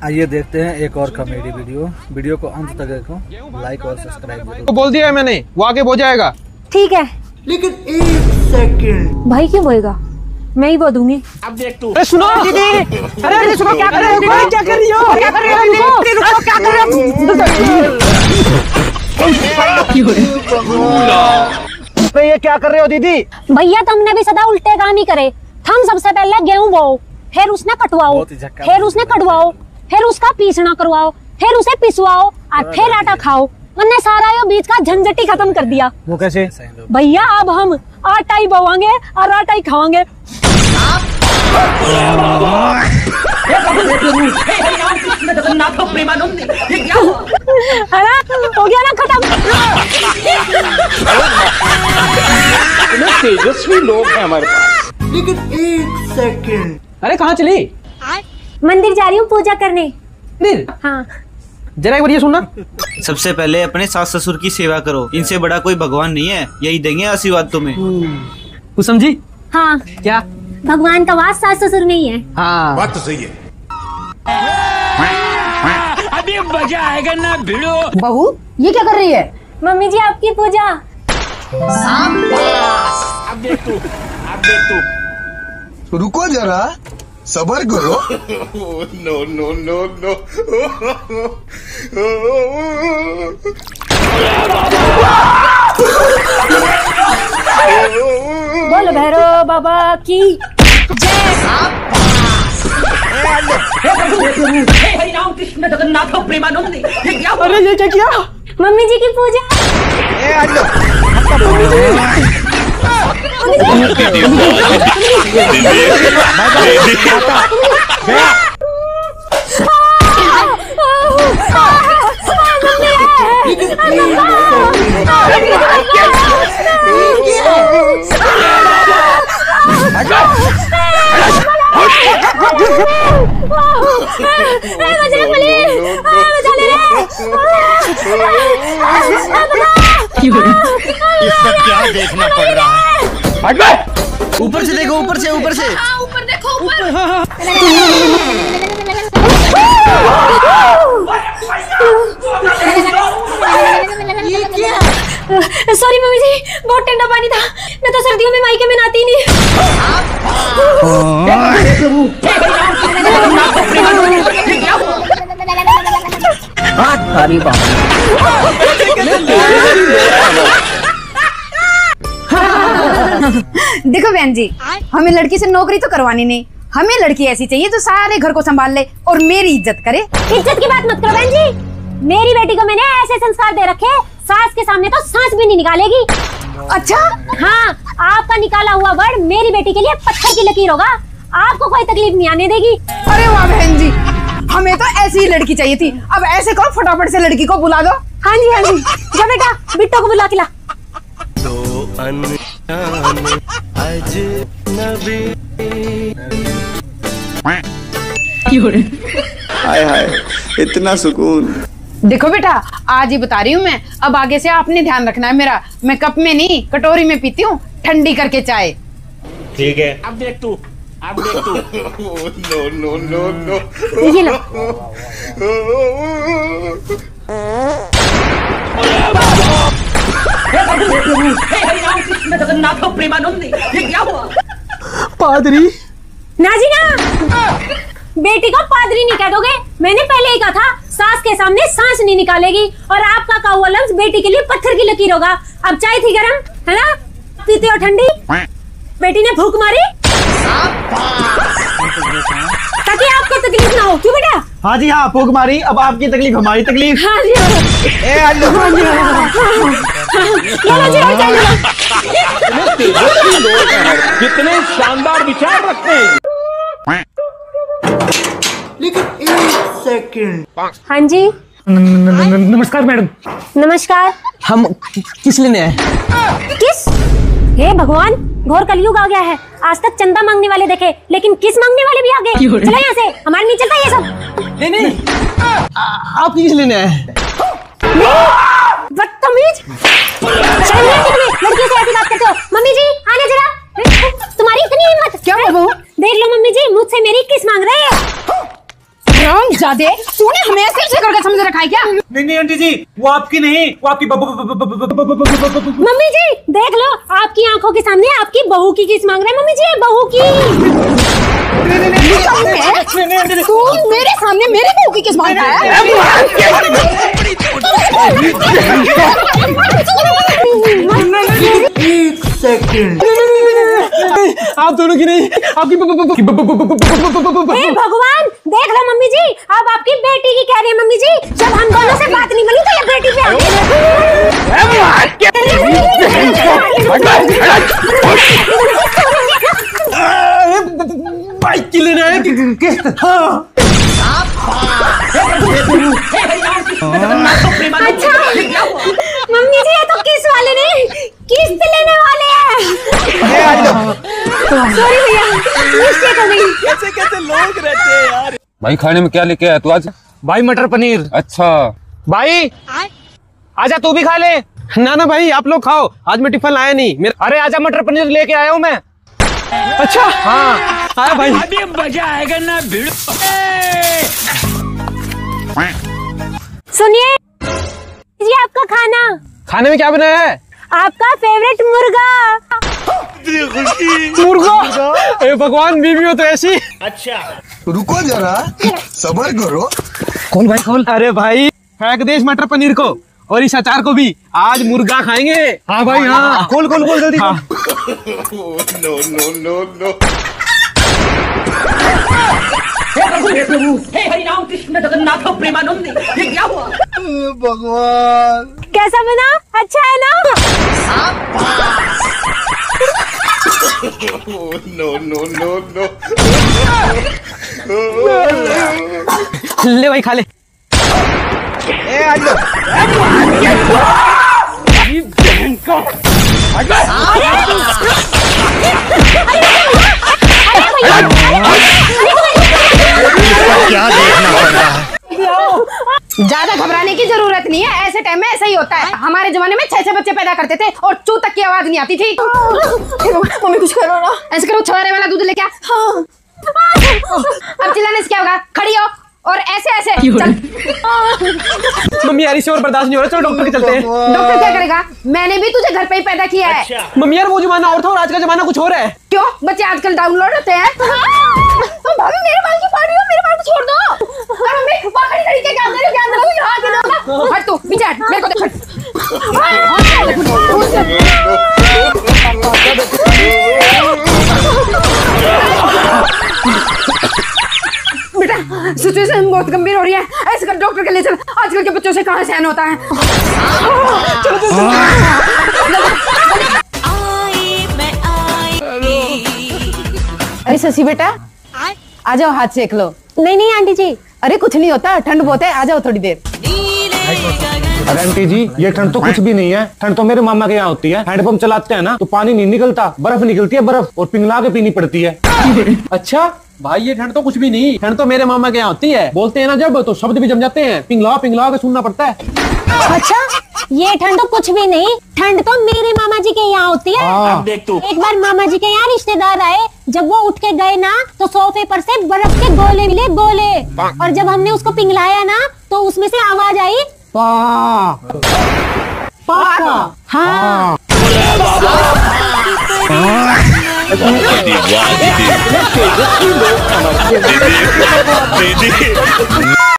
आइए देखते हैं एक और कॉमेडी वीडियो को अंत तक देखो, लाइक और सब्सक्राइब करो। तो बोल दिया है मैंने, वो आगे हो जाएगा। ठीक है, लेकिन 1 सेकंड भाई क्यों बोएगा, मैं ही बोलूंगी। अब देख तू। अरे सुनो दीदी, अरे सुनो, क्या कर रहे हो? क्या कर रही हो? क्या कर रही हो? क्या कर रहे हो? ये क्या कर रहे हो दीदी? भैया तुमने भी सदा उल्टे काम ही करे। हम सबसे पहले गेहूं बोओ, फिर उसने कटवाओ, फिर उसने कटवाओ, फिर उसका पीसना करवाओ, फिर उसे पिसवाओ और फिर आटा खाओ। मैंने सारा ये बीच का झंझट ही खत्म कर दिया। वो कैसे? भैया अब हम आटा ही बोवांगे और आटा ही खावांगे। हो गया ना खत्म। तेजस्वी लोग हैं हमारे पास। लेकिन 1 सेकंड। अरे कहाँ चली? मंदिर जा रही हूँ पूजा करने। हाँ, जरा एक बार ये सुनना। सबसे पहले अपने सास ससुर की सेवा करो, इनसे बड़ा कोई भगवान नहीं है, यही देंगे आशीर्वाद तुम्हें। कुछ समझी? हाँ, क्या? भगवान का वास सास ससुर में ही है। हाँ, बात तो सही है। अभी मजा आएगा ना भिड़ो। बहू ये क्या कर रही है? मम्मी जी आपकी पूजा। अब देख तू, अब देख तू। रुको जरा, सबर करो। No no no no. बोल भैरव बाबा की अरे ये क्या किया? मम्मी जी की पूजा। इसका क्या देखना पड़ रहा है? ऊपर से देखो, ऊपर से, ऊपर से। ऊपर देखो, ऊपर। सॉरी मम्मी जी, बहुत ठंडा पानी था। मैं तो सर्दियों में मायके में नहाती नहीं। देखो बहन जी, हमें लड़की से नौकरी तो करवानी नहीं, हमें लड़की ऐसी चाहिए जो सारे घर को संभाल ले और मेरी इज्जत करे। इज्जत की बात मत करो बहन जी, मेरी बेटी को मैंने ऐसे संस्कार दे रखे, सास के सामने तो सांस भी नहीं निकालेगी। अच्छा? हाँ, आपका निकाला हुआ वर्ड मेरी बेटी के लिए पत्थर की लकीर होगा, आपको कोई तकलीफ नहीं आने देगी। अरे वाह बहन जी, हमें तो ऐसी ही लड़की चाहिए थी। अब ऐसे करो, फटाफट से लड़की को बुला दो। हाँ जी, हाँ जी, जा बेटा, बिट्टो को बुला के ला। हाय हाय, इतना सुकून। देखो बेटा, आज ही बता रही हूँ मैं, अब आगे से आपने ध्यान रखना है मेरा। मैं कप में नहीं, कटोरी में पीती हूँ, ठंडी करके चाय। ठीक है, अब देख तू, अब देख तू। No no no no. ये लो। पादरी? ना जी ना, बेटी को पादरी नहीं कह दोगे। मैंने पहले ही कहा था, सास के सामने सांस नहीं निकालेगी, और आपका कहा हुआ लफ्ज बेटी के लिए पत्थर की लकीर होगा। अब चाय थी गरम, है ना, पीते हो ठंडी। बेटी ने भूख मारी ताकि आपको तकलीफ ना हो। क्यों बेटा? हाँ जी हाँ, फूंक मारी, अब आपकी तकलीफ हमारी तकलीफ। हाँ जी, तेजस्वी लोग हैं, कितने शानदार विचार रखते हैं। लेकिन 1 सेकंड। हाँ जी, नमस्कार मैडम। नमस्कार। हम किस लेने आए? किस? हे भगवान, घोर कलयुग आ गया है। आज तक चंदा मांगने वाले देखे, लेकिन किस मांगने वाले भी आ गए। चलो यहाँ से, हमारे नहीं चलता ये सब। नहीं, आप किस लेने आए? बदतमीज, लड़की से ऐसी बात करते हो। मम्मी जी आने जरा, तुम्हारी इतनी हिम्मत। क्या बहू? देख लो मम्मी जी, मुझसे मेरी किस मांग रहे हैं। जादे तूने हमें ऐसे करके समझ रखा है क्या? नहीं आंटी जी, वो आपकी नहीं, वो आपकी मम्मी जी देख लो, आपकी आंखों के सामने आपकी बहू की किस मांग रहे हैं। मम्मी जी बहू की। तू मेरे सामने मेरी बहू की किस मांग रहा है? एक सेकंड। आप दोनों की नहीं, आपकी हे भगवान देख लो मम्मी जी, अब आपकी बेटी की कह रही है। मम्मी जी जब हम दोनों से बात नहीं बनी तो ये बेटी पे बाइक की लेना है किस्त। अच्छा मम्मी जी ये तो किस वाले ने किस्त लेने वाले हैं। सॉरी भैया, मिस्टेक हो गई। कैसे लोग रहते हैं यार। भाई खाने में क्या लेके आया तू आज? भाई मटर पनीर। अच्छा भाई आजा तू भी खा ले। ना भाई आप लोग खाओ, आज मैं टिफिन लाया नहीं। अरे आजा मटर पनीर लेके आया हूँ मैं। अच्छा हाँ आया भाई। अभी मजा आएगा ना भिड़ो। सुनिए जी, आपका खाना। खाने में क्या बनाया है? आपका फेवरेट मुर्गा। मुर्गा? ए भगवान, बीवी हो तो ऐसी। अच्छा रुको जरा, सबर करो। खोल भाई खोल। अरे भाई फेंक दे इस मटर पनीर को और इस अचार को भी, आज मुर्गा खाएंगे। हाँ भाई हाँ, खोल खोल खोल जल्दी। हाँ। No no no no. हे हरि राम कृष्ण जगन्नाथ प्रेमानंद, ये क्या हुआ? भगवान कैसा बना? अच्छा है ना? No no no no. ले भाई खा ले। ए आज लो। क्या देखना पड़ रहा है? ज्यादा घबराने की जरूरत नहीं है, ऐसे टाइम में ऐसा ही होता है। हमारे जमाने में 6 बच्चे पैदा करते थे और चू तक की आवाज नहीं आती थी। मम्मी कुछ करो ना। ऐसे करो, छुआरे वाला दूध लेके आ। हाँ। अब चिल्लाने से क्या होगा? खड़ी हो और ऐसे ऐसे चल। मम्मी यार इसे और बर्दाश्त नहीं हो रहा, चलो डॉक्टर के चलते हैं। डॉक्टर क्या करेगा? मैंने भी तुझे घर पे ही पैदा किया है। अच्छा। मम्मी यार वो जमाना और था और आज का जमाना कुछ और है। क्यों? बच्चे आजकल डाउनलोड होते हैं। भाभी मेरे बाल क्यों फाड़ रही हो? मेरे बाल को छोड़ दो। और मम्मी वहाँ खड़ी खड़ी क्या कर रही हो? क्या अंदर कोई हाथ नहीं होगा? हट तू पीछे हट, मेरे को देख। बेटा सिचुएशन बहुत गंभीर हो रही है, ऐसे कर डॉक्टर के लिए चल। आजकल के बच्चों से कहाँ सहन होता है। चलो चलो अरे शशि बेटा आ जाओ, हाथ सेक लो। नहीं आंटी जी। अरे कुछ नहीं होता, ठंड बहुत है, आ जाओ थोड़ी देर। अरे आंटी जी ये ठंड तो कुछ भी नहीं है। ठंड तो मेरे मामा के यहाँ होती है। हैंडपंप चलाते हैं ना तो पानी नहीं निकलता, बर्फ निकलती है, बर्फ और पिघला के पीनी पड़ती है। अच्छा भाई ये ठंड तो कुछ भी नहीं, ठंड तो मेरे मामा के यहाँ होती है। बोलते हैं ना जब तो शब्द भी जम जाते हैं, पिघला पिघला के सुनना पड़ता है। अच्छा ये ठंड तो कुछ भी नहीं, ठंड तो मेरे मामा जी के यहाँ होती है। देख तू। एक बार मामा जी के यहाँ रिश्तेदार आए, जब वो उठ के गए ना तो सोफे पर से बर्फ के गोले मिले, गोले। और जब हमने उसको पिघलाया ना तो उसमें से आवाज आई पा हाँ। दीदी